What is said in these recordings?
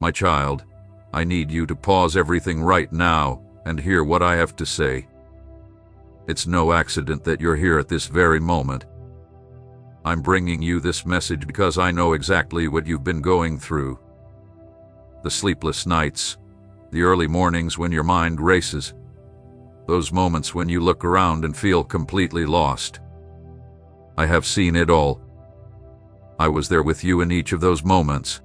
My child, I need you to pause everything right now and hear what I have to say. It's no accident that you're here at this very moment. I'm bringing you this message because I know exactly what you've been going through. The sleepless nights, the early mornings when your mind races, those moments when you look around and feel completely lost. I have seen it all. I was there with you in each of those moments.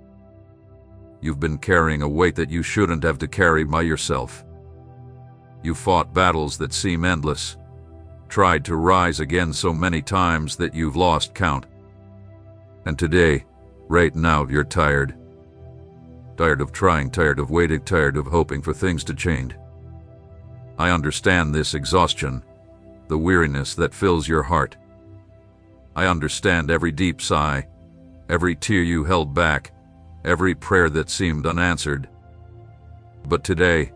You've been carrying a weight that you shouldn't have to carry by yourself. You fought battles that seem endless, tried to rise again so many times that you've lost count. And today, right now, you're tired. Tired of trying, tired of waiting, tired of hoping for things to change. I understand this exhaustion, the weariness that fills your heart. I understand every deep sigh, every tear you held back, every prayer that seemed unanswered. But today,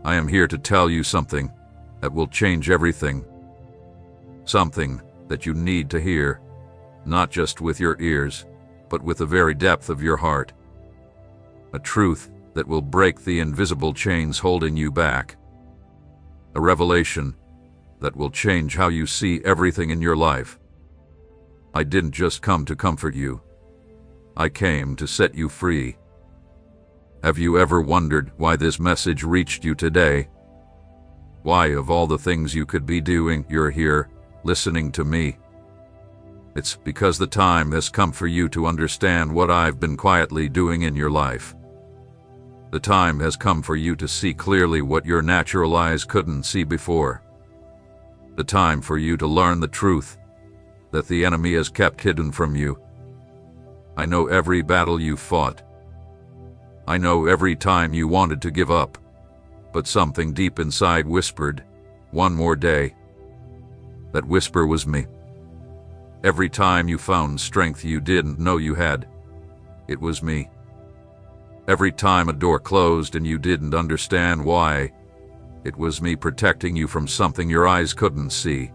I am here to tell you something that will change everything. Something that you need to hear, not just with your ears, but with the very depth of your heart. A truth that will break the invisible chains holding you back. A revelation that will change how you see everything in your life. I didn't just come to comfort you. I came to set you free. Have you ever wondered why this message reached you today? Why, of all the things you could be doing, you're here, listening to me? It's because the time has come for you to understand what I've been quietly doing in your life. The time has come for you to see clearly what your natural eyes couldn't see before. The time for you to learn the truth that the enemy has kept hidden from you. I know every battle you fought. I know every time you wanted to give up, but something deep inside whispered, "One more day." That whisper was me. Every time you found strength you didn't know you had, it was me. Every time a door closed and you didn't understand why, it was me protecting you from something your eyes couldn't see.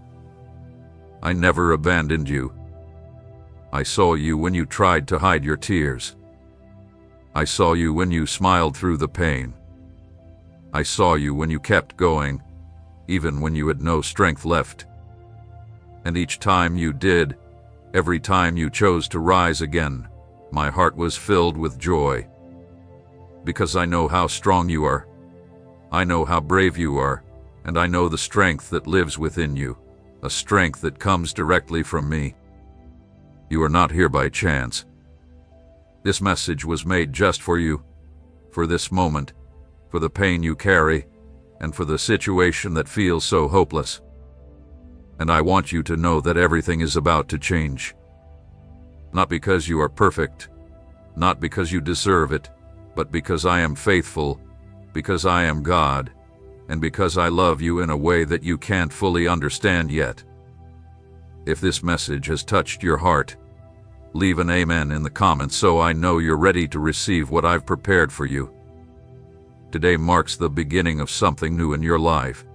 I never abandoned you. I saw you when you tried to hide your tears. I saw you when you smiled through the pain. I saw you when you kept going, even when you had no strength left. And each time you did, every time you chose to rise again, my heart was filled with joy. Because I know how strong you are. I know how brave you are, and I know the strength that lives within you, a strength that comes directly from me. You are not here by chance. This message was made just for you, for this moment, for the pain you carry, and for the situation that feels so hopeless. And I want you to know that everything is about to change. Not because you are perfect, not because you deserve it, but because I am faithful, because I am God, and because I love you in a way that you can't fully understand yet. If this message has touched your heart, leave an amen in the comments so I know you're ready to receive what I've prepared for you. Today marks the beginning of something new in your life.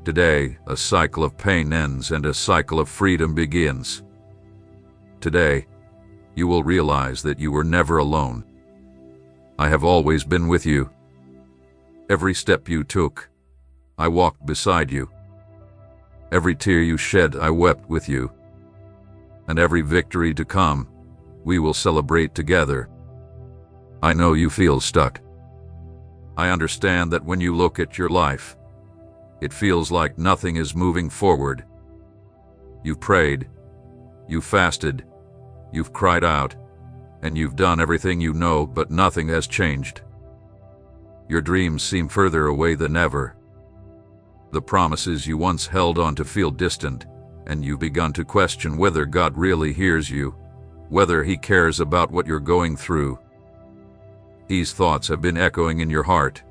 Today, a cycle of pain ends and a cycle of freedom begins. Today, you will realize that you were never alone. I have always been with you. Every step you took, I walked beside you. Every tear you shed, I wept with you. And every victory to come, we will celebrate together. I know you feel stuck. I understand that when you look at your life, it feels like nothing is moving forward. You've prayed, you've fasted, you've cried out, and you've done everything you know, but nothing has changed. Your dreams seem further away than ever. The promises you once held on to feel distant, and you've begun to question whether God really hears you, whether He cares about what you're going through. These thoughts have been echoing in your heart,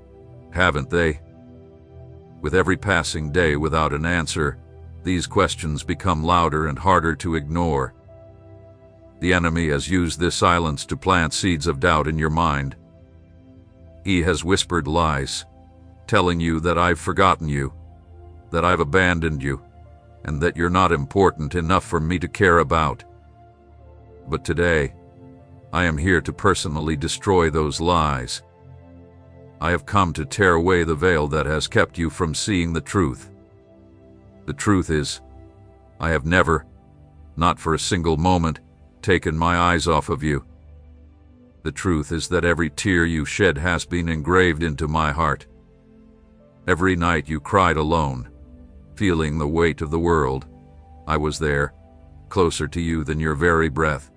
haven't they? With every passing day without an answer, these questions become louder and harder to ignore. The enemy has used this silence to plant seeds of doubt in your mind. He has whispered lies, telling you that I've forgotten you, that I've abandoned you, and that you're not important enough for me to care about. But today, I am here to personally destroy those lies. I have come to tear away the veil that has kept you from seeing the truth. The truth is, I have never, not for a single moment, taken my eyes off of you. The truth is that every tear you shed has been engraved into my heart. Every night you cried alone, feeling the weight of the world, I was there, closer to you than your very breath.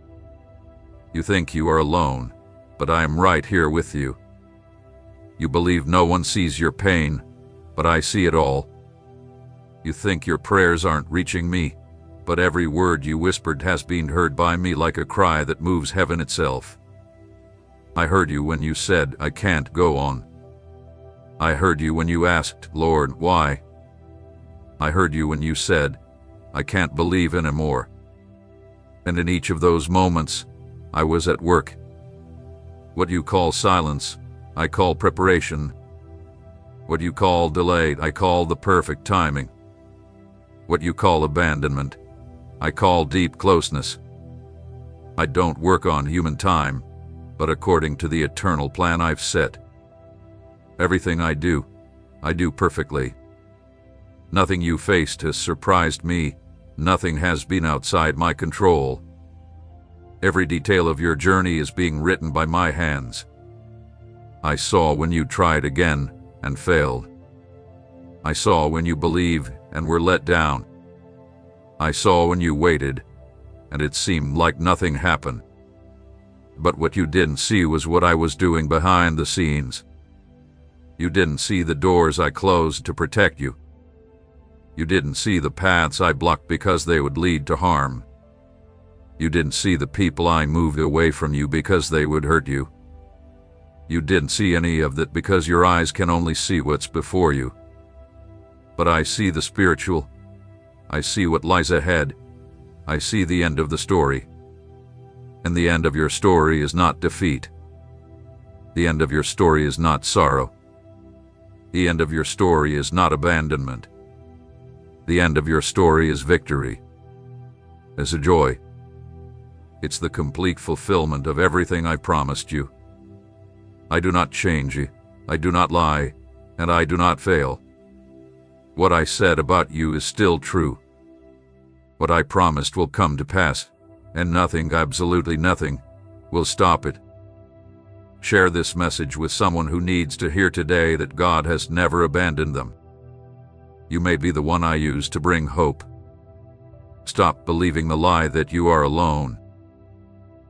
You think you are alone, but I am right here with you. You believe no one sees your pain, but I see it all. You think your prayers aren't reaching me, but every word you whispered has been heard by me like a cry that moves heaven itself. I heard you when you said, I can't go on. I heard you when you asked, Lord, why? I heard you when you said, I can't believe anymore. And in each of those moments, I was at work. What you call silence, I call preparation. What you call delayed, I call the perfect timing. What you call abandonment, I call deep closeness. I don't work on human time, but according to the eternal plan I've set. Everything I do perfectly. Nothing you faced has surprised me. Nothing has been outside my control. Every detail of your journey is being written by my hands. I saw when you tried again and failed. I saw when you believed and were let down. I saw when you waited, and it seemed like nothing happened. But what you didn't see was what I was doing behind the scenes. You didn't see the doors I closed to protect you. You didn't see the paths I blocked because they would lead to harm. You didn't see the people I moved away from you because they would hurt you. You didn't see any of that because your eyes can only see what's before you. But I see the spiritual. I see what lies ahead. I see the end of the story. And the end of your story is not defeat. The end of your story is not sorrow. The end of your story is not abandonment. The end of your story is victory. It's a joy. It's the complete fulfillment of everything I promised you. I do not change you. I do not lie, and I do not fail. What I said about you is still true. What I promised will come to pass, and nothing, absolutely nothing, will stop it. Share this message with someone who needs to hear today that God has never abandoned them. You may be the one I use to bring hope. Stop believing the lie that you are alone.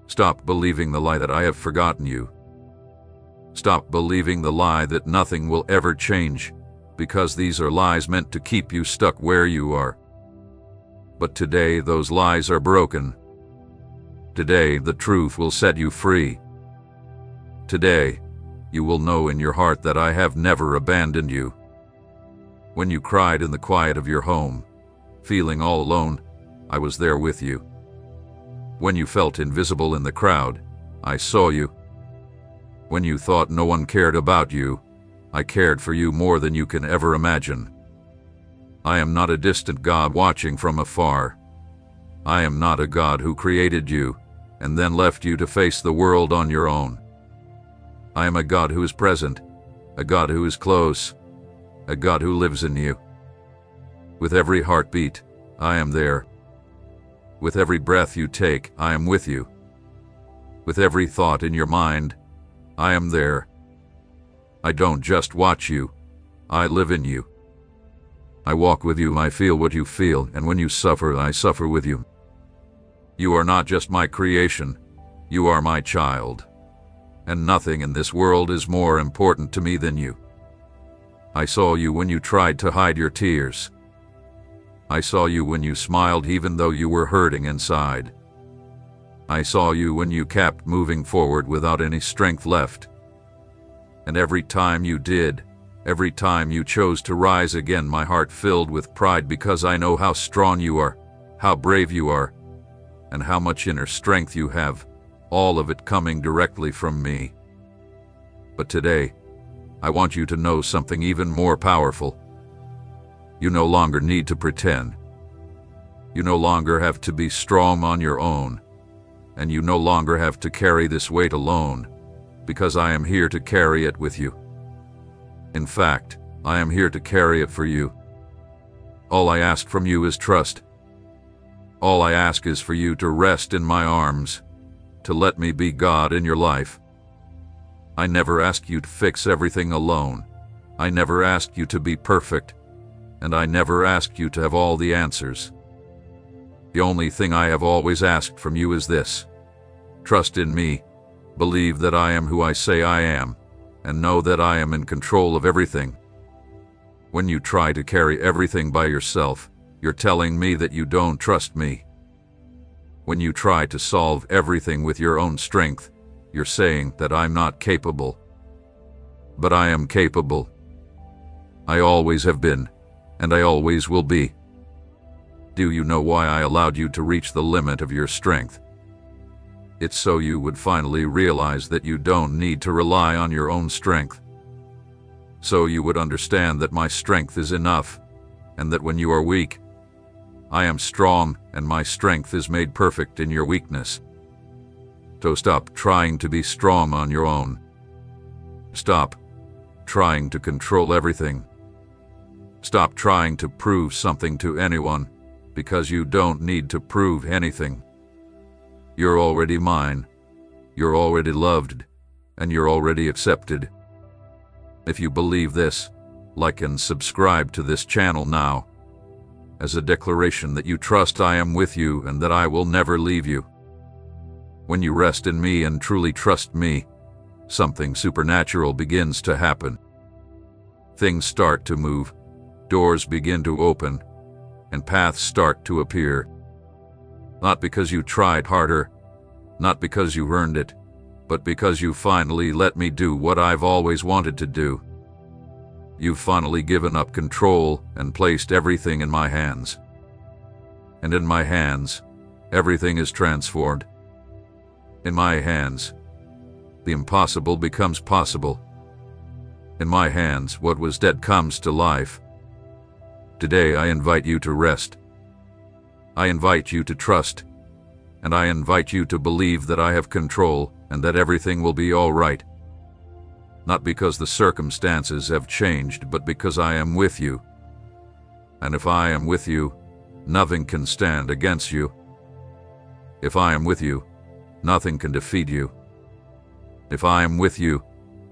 Stop believing the lie that I have forgotten you. Stop believing the lie that nothing will ever change, because these are lies meant to keep you stuck where you are. But today those lies are broken. Today the truth will set you free. Today you will know in your heart that I have never abandoned you. When you cried in the quiet of your home, feeling all alone, I was there with you. When you felt invisible in the crowd, I saw you. When you thought no one cared about you, I cared for you more than you can ever imagine. I am not a distant God watching from afar. I am not a God who created you and then left you to face the world on your own. I am a God who is present, a God who is close, a God who lives in you. With every heartbeat, I am there. With every breath you take, I am with you. With every thought in your mind, I am there. I don't just watch you, I live in you. I walk with you, I feel what you feel, and when you suffer, I suffer with you. You are not just my creation, you are my child. And nothing in this world is more important to me than you. I saw you when you tried to hide your tears. I saw you when you smiled even though you were hurting inside. I saw you when you kept moving forward without any strength left. And every time you did, every time you chose to rise again, my heart filled with pride because I know how strong you are, how brave you are, and how much inner strength you have, all of it coming directly from me. But today, I want you to know something even more powerful. You no longer need to pretend. You no longer have to be strong on your own. and you no longer have to carry this weight alone, because I am here to carry it with you. In fact, I am here to carry it for you. All I ask from you is trust. All I ask is for you to rest in my arms, to let me be God in your life. I never ask you to fix everything alone. I never ask you to be perfect, and I never ask you to have all the answers. The only thing I have always asked from you is this: trust in me, believe that I am who I say I am, and know that I am in control of everything. When you try to carry everything by yourself, you're telling me that you don't trust me. When you try to solve everything with your own strength, you're saying that I'm not capable. But I am capable. I always have been, and I always will be. Do you know why I allowed you to reach the limit of your strength? It's so you would finally realize that you don't need to rely on your own strength. So you would understand that my strength is enough, and that when you are weak, I am strong, and my strength is made perfect in your weakness. So stop trying to be strong on your own. Stop trying to control everything. Stop trying to prove something to anyone, because you don't need to prove anything. You're already mine. You're already loved, and you're already accepted. If you believe this, like and subscribe to this channel now, as a declaration that you trust I am with you and that I will never leave you. When you rest in me and truly trust me, something supernatural begins to happen. Things start to move, doors begin to open, and paths start to appear. Not because you tried harder, not because you earned it, but because you finally let me do what I've always wanted to do. You've finally given up control and placed everything in my hands. And in my hands, everything is transformed. In my hands, the impossible becomes possible. In my hands, what was dead comes to life. Today I invite you to rest. I invite you to trust, and I invite you to believe that I have control and that everything will be all right. Not because the circumstances have changed, but because I am with you. And if I am with you, nothing can stand against you. If I am with you, nothing can defeat you. If I am with you,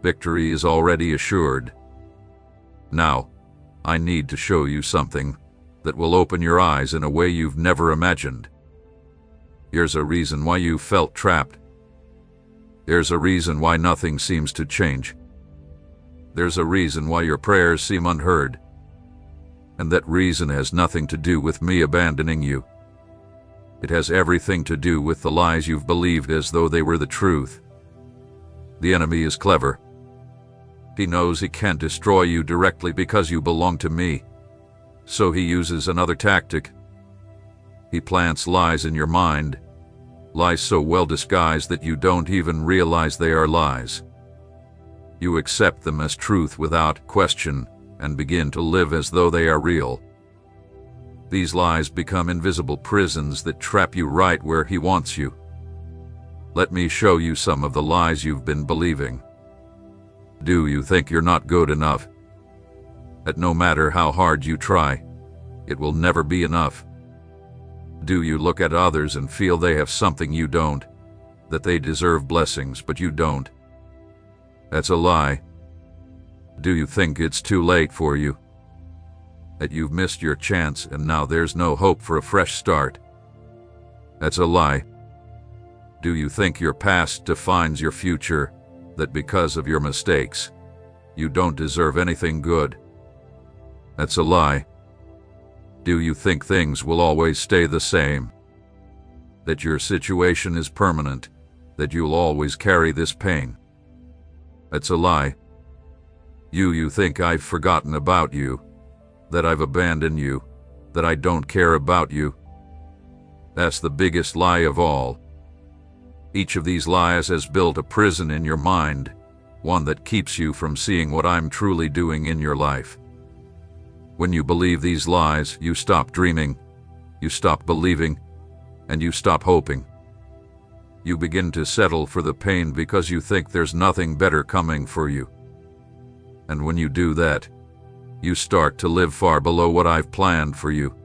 victory is already assured. Now, I need to show you something that will open your eyes in a way you've never imagined. Here's a reason why you felt trapped. There's a reason why nothing seems to change. There's a reason why your prayers seem unheard. And that reason has nothing to do with me abandoning you. It has everything to do with the lies you've believed as though they were the truth. The enemy is clever. He knows he can't destroy you directly because you belong to me. So he uses another tactic. He plants lies in your mind, lies so well disguised that you don't even realize they are lies. You accept them as truth without question and begin to live as though they are real. These lies become invisible prisons that trap you right where he wants you. Let me show you some of the lies you've been believing. Do you think you're not good enough? That no matter how hard you try, it will never be enough? Do you look at others and feel they have something you don't, that they deserve blessings but you don't? That's a lie. Do you think it's too late for you? That you've missed your chance and now there's no hope for a fresh start? That's a lie. Do you think your past defines your future, that because of your mistakes, you don't deserve anything good? That's a lie. Do you think things will always stay the same? That your situation is permanent, that you'll always carry this pain? That's a lie. You think I've forgotten about you, that I've abandoned you, that I don't care about you. That's the biggest lie of all. Each of these lies has built a prison in your mind, one that keeps you from seeing what I'm truly doing in your life. When you believe these lies, you stop dreaming, you stop believing, and you stop hoping. You begin to settle for the pain because you think there's nothing better coming for you. And when you do that, you start to live far below what I've planned for you.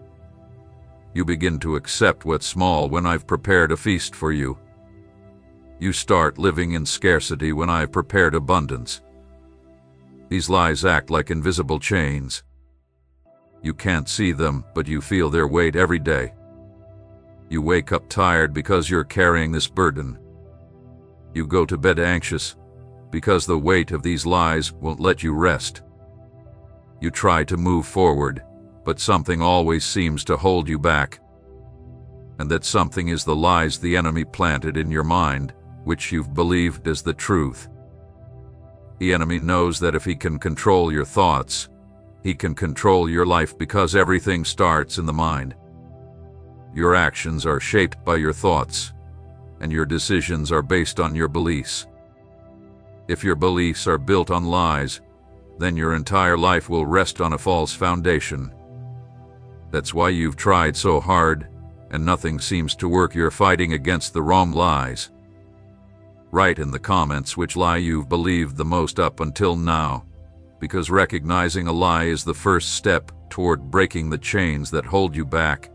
You begin to accept what's small when I've prepared a feast for you. You start living in scarcity when I've prepared abundance. These lies act like invisible chains. You can't see them, but you feel their weight every day. You wake up tired because you're carrying this burden. You go to bed anxious because the weight of these lies won't let you rest. You try to move forward, but something always seems to hold you back. And that something is the lies the enemy planted in your mind, which you've believed as the truth. The enemy knows that if he can control your thoughts, he can control your life because everything starts in the mind. Your actions are shaped by your thoughts, and your decisions are based on your beliefs. If your beliefs are built on lies, then your entire life will rest on a false foundation. That's why you've tried so hard, and nothing seems to work. You're fighting against the wrong lies. Write in the comments which lie you've believed the most up until now, because recognizing a lie is the first step toward breaking the chains that hold you back.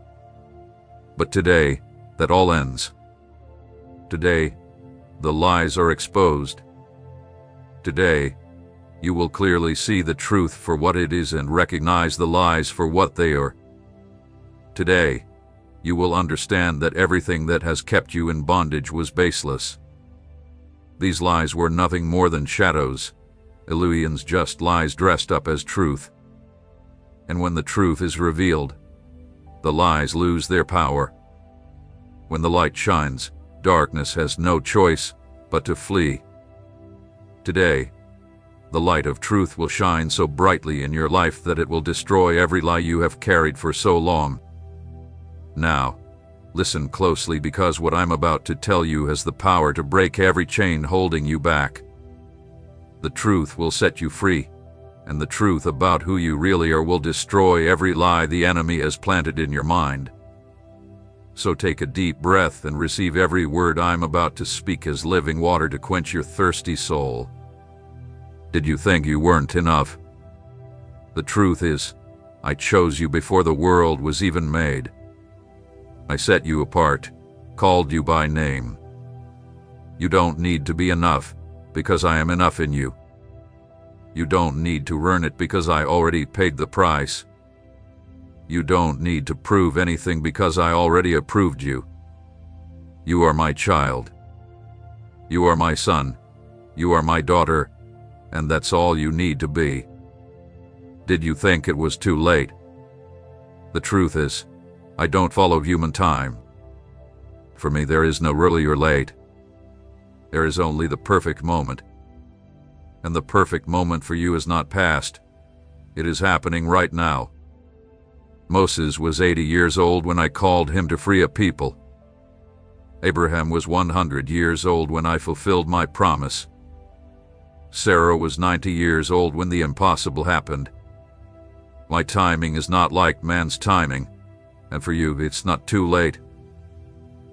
But today, that all ends. Today, the lies are exposed. Today, you will clearly see the truth for what it is and recognize the lies for what they are. Today, you will understand that everything that has kept you in bondage was baseless. These lies were nothing more than shadows, illusions, just lies dressed up as truth. And when the truth is revealed, the lies lose their power. When the light shines, darkness has no choice but to flee. Today, the light of truth will shine so brightly in your life that it will destroy every lie you have carried for so long. Now, listen closely, because what I'm about to tell you has the power to break every chain holding you back. The truth will set you free, and the truth about who you really are will destroy every lie the enemy has planted in your mind. So take a deep breath and receive every word I'm about to speak as living water to quench your thirsty soul. Did you think you weren't enough? The truth is, I chose you before the world was even made. I set you apart, called you by name. You don't need to be enough, because I am enough in you. You don't need to earn it, because I already paid the price. You don't need to prove anything, because I already approved you. You are my child. You are my son. You are my daughter, and that's all you need to be. Did you think it was too late? The truth is, I don't follow human time. For me, there is no early or late. There is only the perfect moment. And the perfect moment for you is not past. It is happening right now. Moses was 80 years old when I called him to free a people. Abraham was 100 years old when I fulfilled my promise. Sarah was 90 years old when the impossible happened. My timing is not like man's timing, and for you, it's not too late.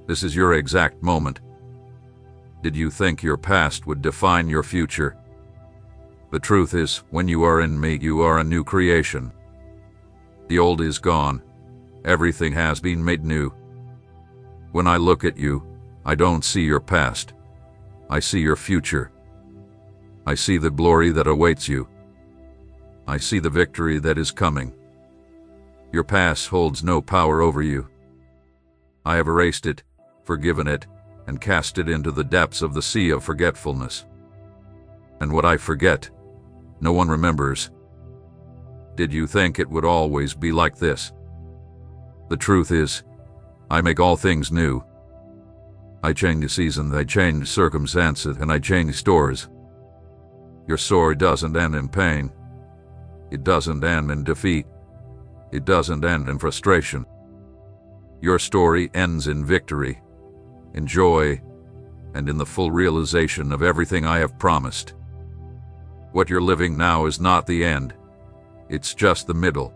This is your exact moment. Did you think your past would define your future? The truth is, when you are in me, you are a new creation. The old is gone. Everything has been made new. When I look at you, I don't see your past. I see your future. I see the glory that awaits you. I see the victory that is coming. Your past holds no power over you. I have erased it, forgiven it, and cast it into the depths of the sea of forgetfulness. And what I forget, no one remembers. Did you think it would always be like this? The truth is, I make all things new. I change the seasons, I change circumstances, and I change stories. Your story doesn't end in pain. It doesn't end in defeat. It doesn't end in frustration. Your story ends in victory, in joy, and in the full realization of everything I have promised. What you're living now is not the end. It's just the middle.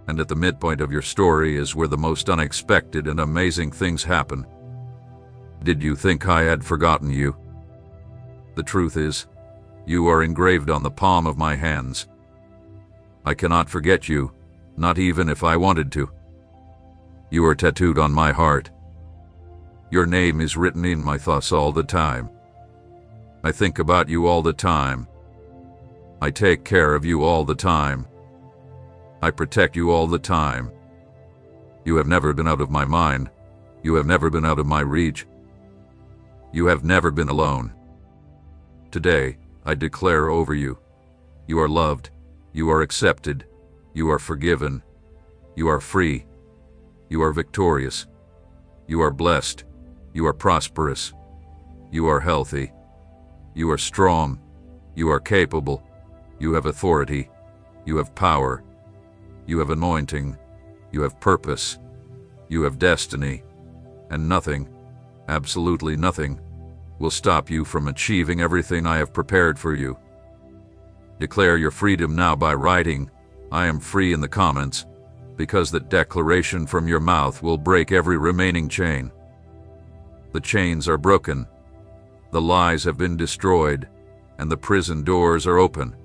And at the midpoint of your story is where the most unexpected and amazing things happen. Did you think I had forgotten you? The truth is, you are engraved on the palm of my hands. I cannot forget you, not even if I wanted to. You are tattooed on my heart. Your name is written in my thoughts all the time. I think about you all the time. I take care of you all the time. I protect you all the time. You have never been out of my mind. You have never been out of my reach. You have never been alone. Today, I declare over you, you are loved, you are accepted, you are forgiven, you are free, you are victorious, you are blessed, you are prosperous, you are healthy, you are strong, you are capable, you have authority, you have power, you have anointing, you have purpose, you have destiny, and nothing, absolutely nothing, will stop you from achieving everything I have prepared for you. Declare your freedom now by writing, "I am free" in the comments, because that declaration from your mouth will break every remaining chain. The chains are broken, the lies have been destroyed, and the prison doors are open.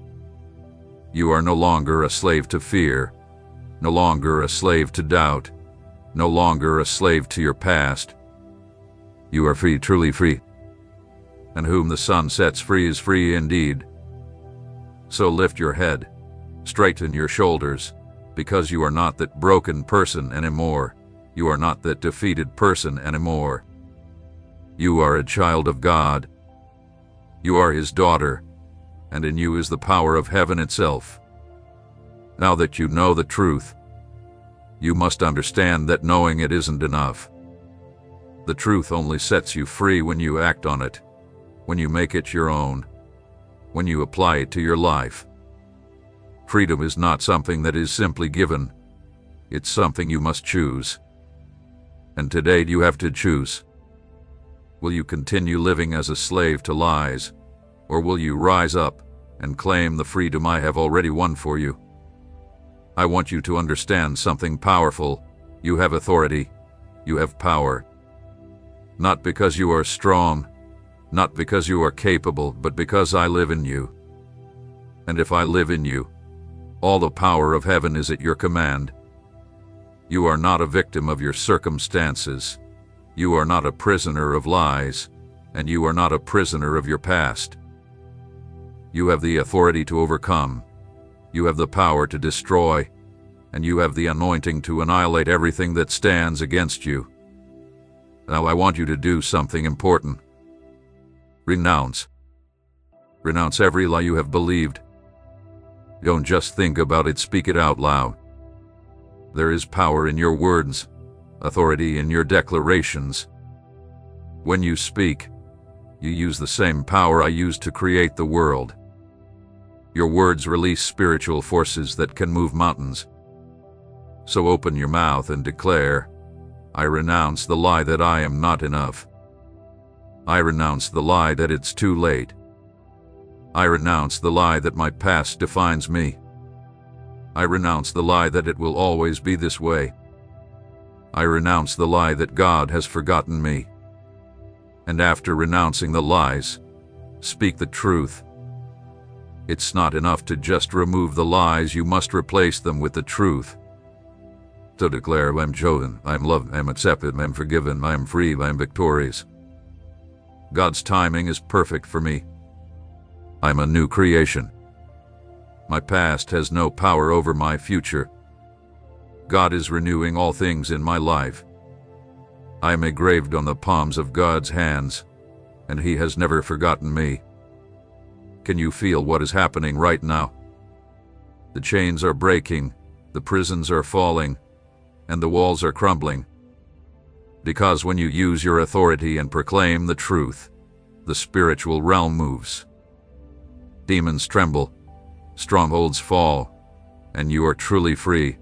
You are no longer a slave to fear, no longer a slave to doubt, no longer a slave to your past. You are free, truly free. And whom the Son sets free is free indeed. So lift your head, straighten your shoulders, because you are not that broken person anymore. You are not that defeated person anymore. You are a child of God. You are His daughter, and in you is the power of heaven itself. Now that you know the truth, you must understand that knowing it isn't enough. The truth only sets you free when you act on it, when you make it your own, when you apply it to your life. Freedom is not something that is simply given. It's something you must choose. And today you have to choose. Will you continue living as a slave to lies, or will you rise up and claim the freedom I have already won for you? I want you to understand something powerful. You have authority. You have power. Not because you are strong, not because you are capable, but because I live in you. And if I live in you, all the power of heaven is at your command. You are not a victim of your circumstances. You are not a prisoner of lies, and you are not a prisoner of your past. You have the authority to overcome. You have the power to destroy, and you have the anointing to annihilate everything that stands against you. Now I want you to do something important. Renounce. Renounce every lie you have believed. Don't just think about it, speak it out loud. There is power in your words, authority in your declarations. When you speak, you use the same power I used to create the world. Your words release spiritual forces that can move mountains. So open your mouth and declare, I renounce the lie that I am not enough. I renounce the lie that it's too late. I renounce the lie that my past defines me. I renounce the lie that it will always be this way. I renounce the lie that God has forgotten me. And after renouncing the lies, speak the truth. It's not enough to just remove the lies, you must replace them with the truth. To declare, I'm chosen, I'm loved, I'm accepted, I'm forgiven, I'm free, I'm victorious. God's timing is perfect for me. I'm a new creation. My past has no power over my future. God is renewing all things in my life. I am engraved on the palms of God's hands, and He has never forgotten me. Can you feel what is happening right now? The chains are breaking, the prisons are falling, and the walls are crumbling. Because when you use your authority and proclaim the truth, the spiritual realm moves. Demons tremble, strongholds fall, and you are truly free.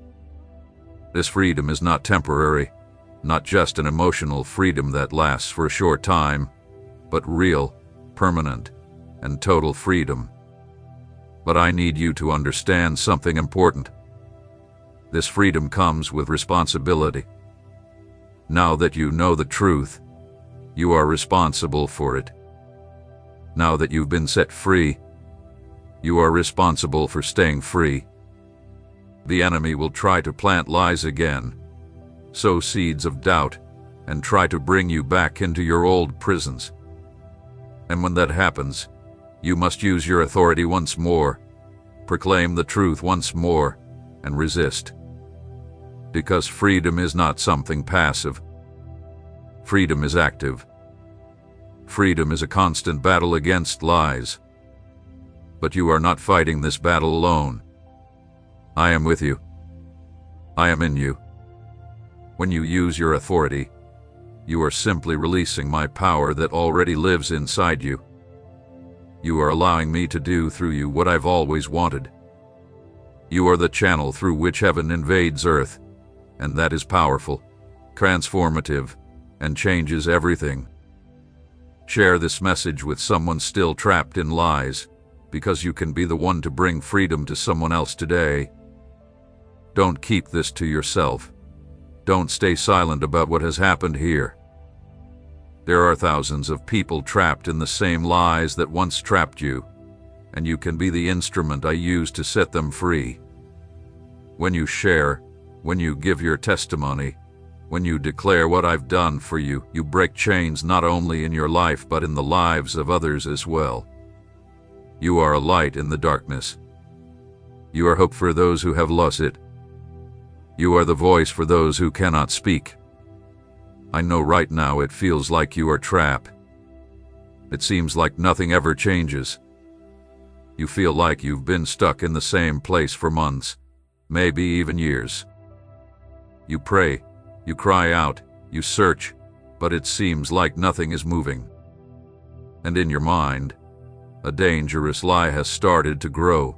This freedom is not temporary, not just an emotional freedom that lasts for a short time, but real, permanent, and total freedom. But I need you to understand something important. This freedom comes with responsibility. Now that you know the truth, You are responsible for it. Now that you've been set free, you are responsible for staying free. The enemy will try to plant lies again, sow seeds of doubt, and try to bring you back into your old prisons. And when that happens, you must use your authority once more, proclaim the truth once more, and resist. Because freedom is not something passive. Freedom is active. Freedom is a constant battle against lies. But you are not fighting this battle alone. I am with you. I am in you. When you use your authority, you are simply releasing my power that already lives inside you. You are allowing me to do through you what I've always wanted. You are the channel through which heaven invades earth, and that is powerful, transformative, and changes everything. Share this message with someone still trapped in lies, because you can be the one to bring freedom to someone else today. Don't keep this to yourself. Don't stay silent about what has happened here. There are thousands of people trapped in the same lies that once trapped you, and you can be the instrument I use to set them free. When you share, when you give your testimony, when you declare what I've done for you, you break chains not only in your life but in the lives of others as well. You are a light in the darkness. You are hope for those who have lost it. You are the voice for those who cannot speak. I know right now it feels like you are trapped. It seems like nothing ever changes. You feel like you've been stuck in the same place for months, maybe even years. You pray, you cry out, you search, but it seems like nothing is moving. And in your mind, a dangerous lie has started to grow.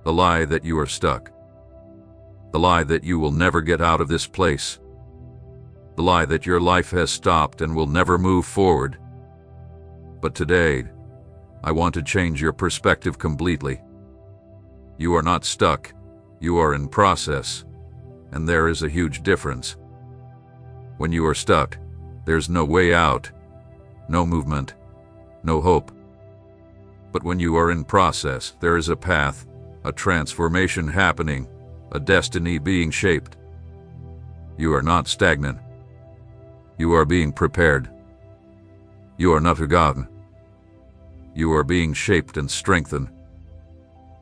The lie that you are stuck. The lie that you will never get out of this place. The lie that your life has stopped and will never move forward. But today, I want to change your perspective completely. You are not stuck, you are in process, and there is a huge difference. When you are stuck, there's no way out, no movement, no hope. But when you are in process, there is a path, a transformation happening, a destiny being shaped. You are not stagnant. You are being prepared. You are not forgotten. You are being shaped and strengthened.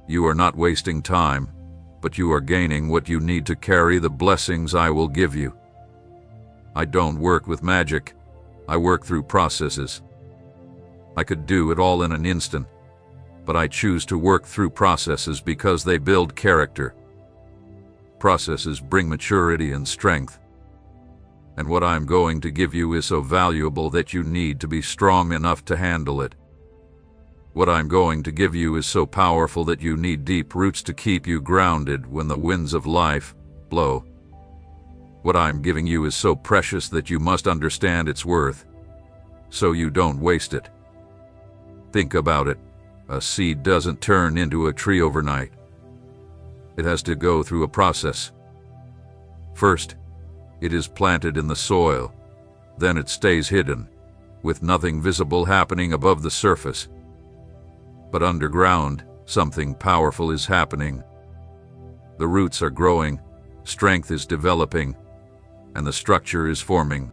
You are not wasting time, but you are gaining what you need to carry the blessings I will give you. I don't work with magic. I work through processes. I could do it all in an instant, but I choose to work through processes because they build character. Processes bring maturity and strength. And what I'm going to give you is so valuable that you need to be strong enough to handle it. What I'm going to give you is so powerful that you need deep roots to keep you grounded when the winds of life blow. What I'm giving you is so precious that you must understand its worth, so you don't waste it. Think about it. A seed doesn't turn into a tree overnight. It has to go through a process. First, it is planted in the soil. Then it stays hidden, with nothing visible happening above the surface. But underground, something powerful is happening. The roots are growing, strength is developing, and the structure is forming.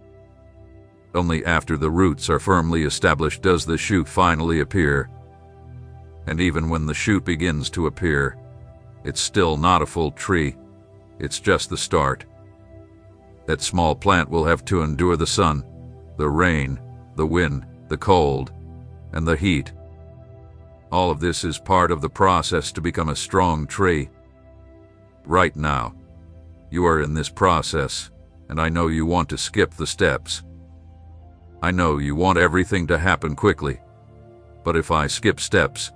Only after the roots are firmly established does the shoot finally appear. And even when the shoot begins to appear, it's still not a full tree. It's just the start. That small plant will have to endure the sun, the rain, the wind, the cold, and the heat. All of this is part of the process to become a strong tree. Right now, you are in this process, and I know you want to skip the steps. I know you want everything to happen quickly, but if I skip steps,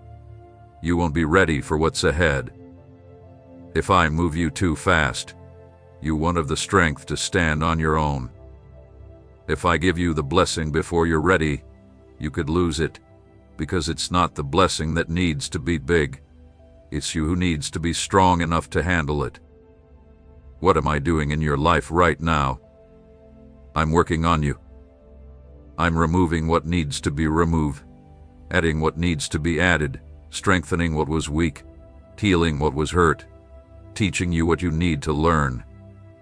you won't be ready for what's ahead. If I move you too fast, you won't have the strength to stand on your own. If I give you the blessing before you're ready, you could lose it, because it's not the blessing that needs to be big. It's you who needs to be strong enough to handle it. What am I doing in your life right now? I'm working on you. I'm removing what needs to be removed, adding what needs to be added, strengthening what was weak, healing what was hurt, teaching you what you need to learn,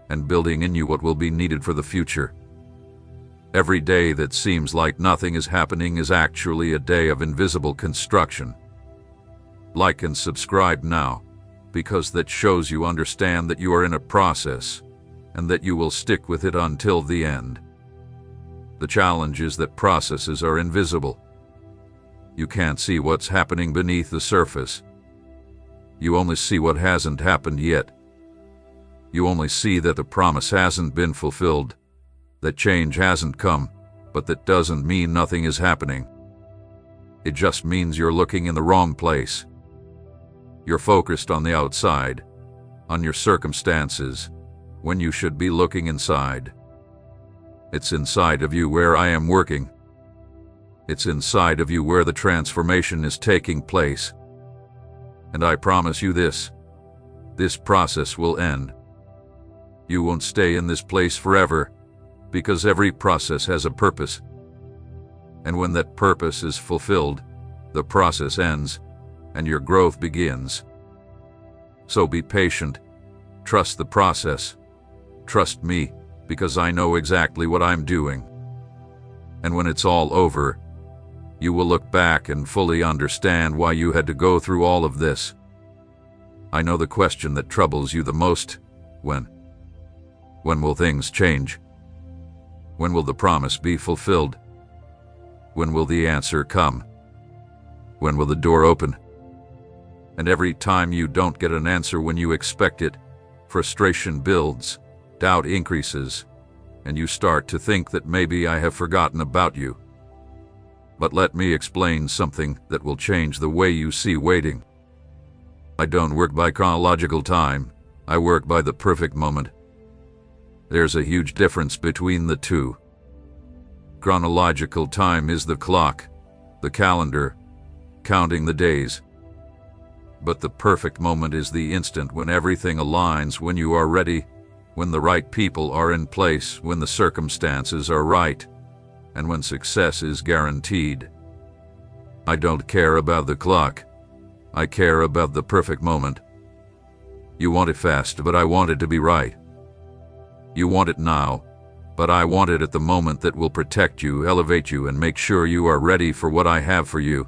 and building in you what will be needed for the future. Every day that seems like nothing is happening is actually a day of invisible construction. Like and subscribe now, because that shows you understand that you are in a process, and that you will stick with it until the end. The challenge is that processes are invisible. You can't see what's happening beneath the surface. You only see what hasn't happened yet. You only see that the promise hasn't been fulfilled, that change hasn't come, but that doesn't mean nothing is happening. It just means you're looking in the wrong place. You're focused on the outside, on your circumstances, when you should be looking inside. It's inside of you where I am working. It's inside of you where the transformation is taking place. And I promise you this process will end. You won't stay in this place forever, because every process has a purpose. And when that purpose is fulfilled, the process ends, and your growth begins. So be patient, trust the process, trust me, because I know exactly what I'm doing. And when it's all over, you will look back and fully understand why you had to go through all of this. I know the question that troubles you the most: when? When will things change? When will the promise be fulfilled? When will the answer come? When will the door open? And every time you don't get an answer when you expect it, frustration builds, doubt increases, and you start to think that maybe I have forgotten about you. But let me explain something that will change the way you see waiting. I don't work by chronological time, I work by the perfect moment. There's a huge difference between the two. Chronological time is the clock, the calendar, counting the days. But the perfect moment is the instant when everything aligns, when you are ready, when the right people are in place, when the circumstances are right, and when success is guaranteed. I don't care about the clock. I care about the perfect moment. You want it fast, but I want it to be right. You want it now, but I want it at the moment that will protect you, elevate you, and make sure you are ready for what I have for you.